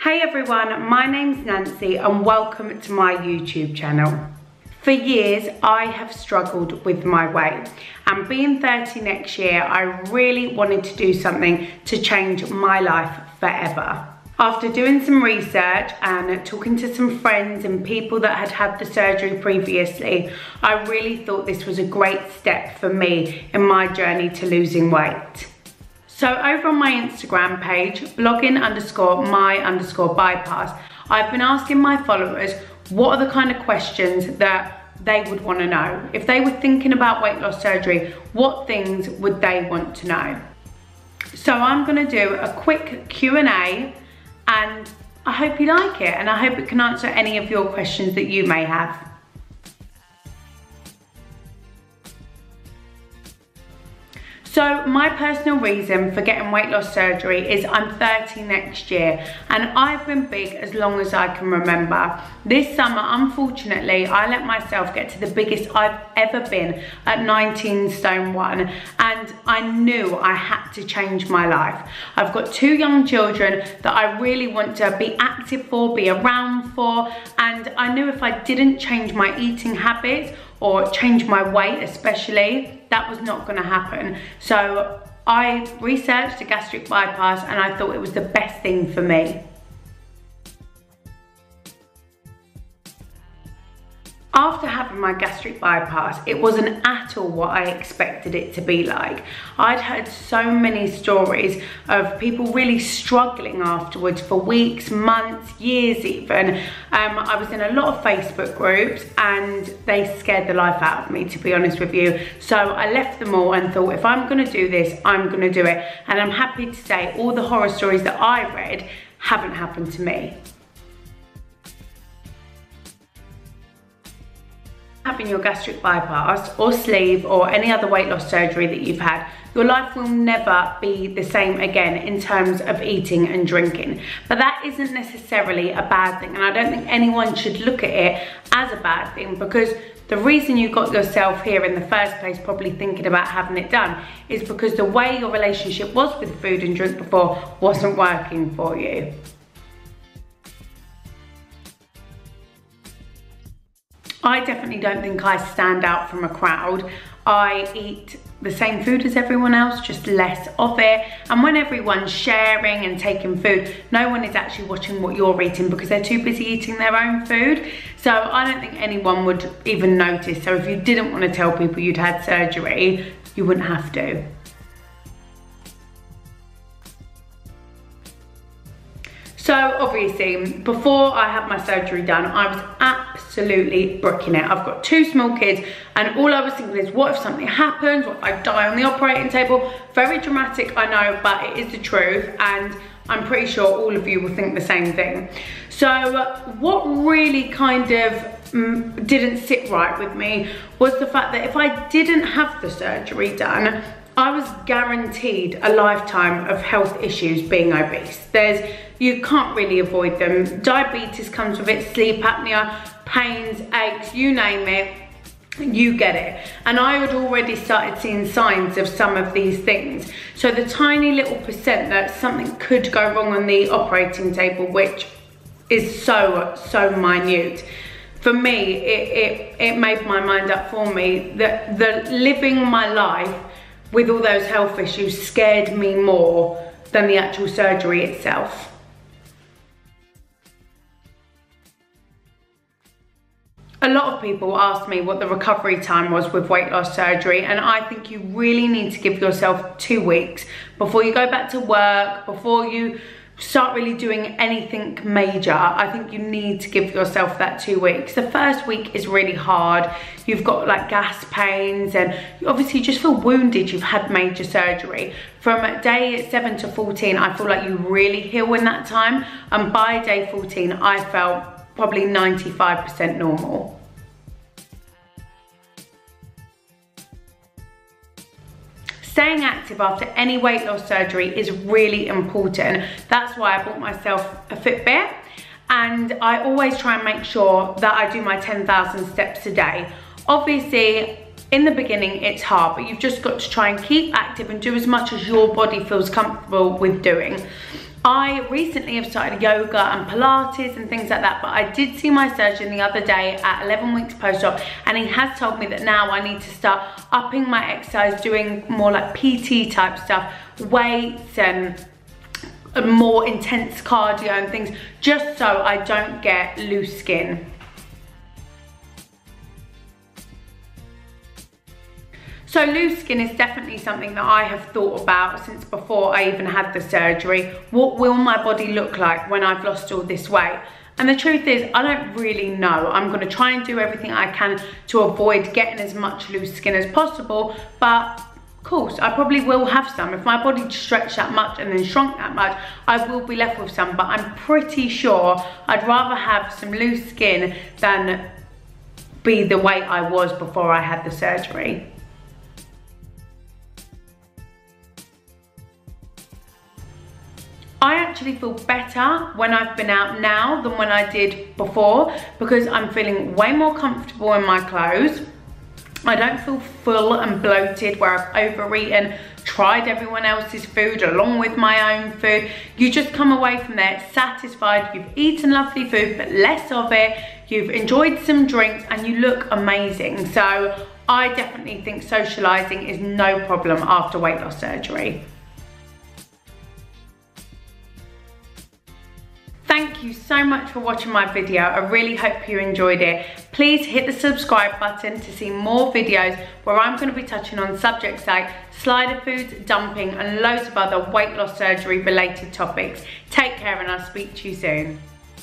Hey everyone, my name's Nancy and welcome to my YouTube channel. For years, I have struggled with my weight, and being 30 next year, I really wanted to do something to change my life forever. After doing some research and talking to some friends and people that had had the surgery previously, I really thought this was a great step for me in my journey to losing weight. So over on my Instagram page, blogging_my_bypass, I've been asking my followers what are the kind of questions that they would want to know. If they were thinking about weight loss surgery, what things would they want to know? So I'm going to do a quick Q&A, and I hope you like it, and I hope it can answer any of your questions that you may have. So my personal reason for getting weight loss surgery is I'm 30 next year, and I've been big as long as I can remember. This summer, unfortunately, I let myself get to the biggest I've ever been at 19 stone 1, and I knew I had to change my life. I've got 2 young children that I really want to be active for, be around for, and I knew if I didn't change my eating habits or change my weight especially, that was not going to happen. So I researched a gastric bypass and I thought it was the best thing for me. After having my gastric bypass, it wasn't at all what I expected it to be like. I'd heard so many stories of people really struggling afterwards for weeks, months, years even. I was in a lot of Facebook groups and they scared the life out of me, to be honest with you. So I left them all and thought, if I'm gonna do this, I'm gonna do it. And I'm happy to say all the horror stories that I read haven't happened to me. Having your gastric bypass or sleeve or any other weight loss surgery that you've had, your life will never be the same again in terms of eating and drinking. But that isn't necessarily a bad thing, and I don't think anyone should look at it as a bad thing, because the reason you got yourself here in the first place, probably thinking about having it done, is because the way your relationship was with food and drink before wasn't working for you. I definitely don't think I stand out from a crowd. I eat the same food as everyone else, just less of it. And when everyone's sharing and taking food, no one is actually watching what you're eating because they're too busy eating their own food. So I don't think anyone would even notice. So if you didn't want to tell people you'd had surgery, you wouldn't have to. So obviously, before I had my surgery done, I was absolutely bricking it. I've got 2 small kids, and all I was thinking is, what if something happens? What if I die on the operating table? Very dramatic, I know, but it is the truth, and I'm pretty sure all of you will think the same thing. So what really kind of didn't sit right with me was the fact that if I didn't have the surgery done, I was guaranteed a lifetime of health issues being obese. You can't really avoid them. Diabetes comes with it, sleep apnea, pains, aches, you name it, you get it. And I had already started seeing signs of some of these things. So the tiny little percent that something could go wrong on the operating table, which is so minute, for me, it made my mind up for me that living my life with all those health issues scared me more than the actual surgery itself. A lot of people ask me what the recovery time was with weight loss surgery, and I think you really need to give yourself 2 weeks before you go back to work, before you start really doing anything major. I think you need to give yourself that 2 weeks. The first week is really hard. You've got like gas pains, and you obviously just feel wounded. You've had major surgery. From day 7 to 14, I feel like you really heal in that time. And by day 14, I felt probably 95% normal. Staying active after any weight loss surgery is really important. That's why I bought myself a Fitbit, and I always try and make sure that I do my 10,000 steps a day. Obviously, in the beginning it's hard, but you've just got to try and keep active and do as much as your body feels comfortable with doing. I recently have started yoga and Pilates and things like that, but I did see my surgeon the other day at 11 weeks post-op, and he has told me that now I need to start upping my exercise, doing more like PT type stuff, weights and more intense cardio and things, just so I don't get loose skin. So loose skin is definitely something that I have thought about since before I even had the surgery. What will my body look like when I've lost all this weight? And the truth is, I don't really know. I'm gonna try and do everything I can to avoid getting as much loose skin as possible, but of course, I probably will have some. If my body stretched that much and then shrunk that much, I will be left with some, but I'm pretty sure I'd rather have some loose skin than be the weight I was before I had the surgery. I actually feel better when I've been out now than when I did before, because I'm feeling way more comfortable in my clothes. I don't feel full and bloated where I've overeaten, tried everyone else's food along with my own food. You just come away from there satisfied, you've eaten lovely food but less of it, you've enjoyed some drinks and you look amazing. So I definitely think socialising is no problem after weight loss surgery. Thank you so much for watching my video. I really hope you enjoyed it. Please hit the subscribe button to see more videos where I'm going to be touching on subjects like slider foods, dumping and loads of other weight loss surgery related topics. Take care and I'll speak to you soon.